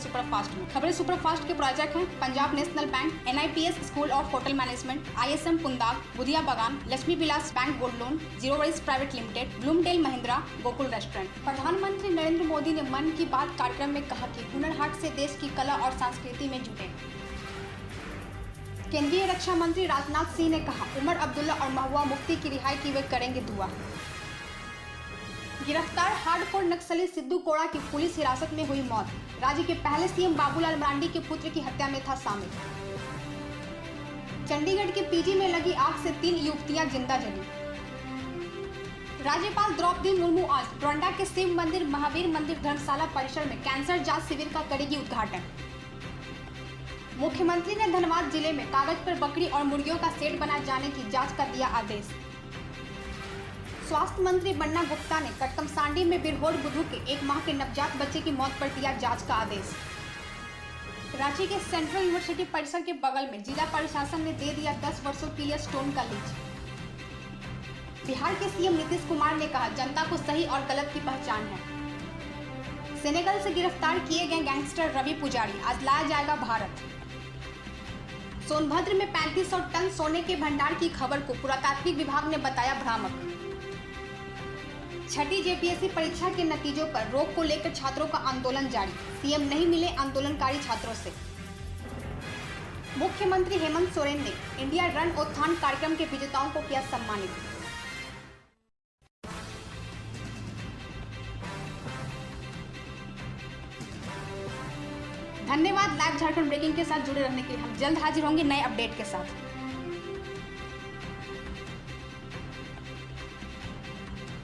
Superfast में। खबरें superfast के प्रायोजक हैं Punjab national bank, NIPS school of hotel management, ISM Pundag, Budhia Bagan, Lakshmi Vilas bank gold loan, zero worries private limited, Bloomdale Mahindra, Gokul restaurant. प्रधानमंत्री नरेंद्र मोदी ने मन की बात कार्यक्रम में कहा कि हुनर हाट से देश की कला और संस्कृति में जुटे। केंद्रीय रक्षा मंत्री राजनाथ सिंह ने कहा, उमर अब्दुल्ला और महबूबा मुफ्ती की रिहाई की वे करेंगे दुआ। गिरफ्तार हार्डकोर नक्सली सिद्धू कोड़ा की पुलिस हिरासत में हुई मौत। राज्य के पहले CM बाबूलाल मरांडी के पुत्र की हत्या में था शामिल। चंडीगढ़ के PG में लगी आग से 3 युवतियां जिंदा जली। राज्यपाल द्रौपदी मुर्मू आज डोरंडा के शिव मंदिर महावीर मंदिर धर्मशाला परिसर में कैंसर जांच शिविर का करेगी उद्घाटन। मुख्यमंत्री ने धनबाद जिले में कागज पर बकरी और मुर्गियों का सेट बनाए जाने की जांच का दिया आदेश। स्वास्थ्य मंत्री बन्ना गुप्ता ने कटकमसांडी में बिरहोर बुधू के 1 माह के नवजात बच्चे की मौत पर दिया जांच का आदेश। रांची के सेंट्रल यूनिवर्सिटी परिसर के बगल में जिला प्रशासन ने दे दिया 10 वर्षों के लिए स्टोन का लीज। बिहार के CM नीतीश कुमार ने कहा, जनता को सही और गलत की पहचान है। सेनेगल से गिरफ्तार किए गए गैंगस्टर रवि पुजारी आज लाया जाएगा भारत। सोनभद्र में 3500 टन सोने के भंडार की खबर को पुरातात्विक विभाग ने बताया भ्रामक। छठी JPSC परीक्षा के नतीजों पर रोक को लेकर छात्रों का आंदोलन जारी। CM नहीं मिले आंदोलनकारी छात्रों से। मुख्यमंत्री हेमंत सोरेन ने इंडिया रन उत्थान कार्यक्रम के विजेताओं को किया सम्मानित। धन्यवाद लाइव झारखंड ब्रेकिंग के साथ जुड़े रहने के लिए। हम जल्द हाजिर होंगे नए अपडेट के साथ।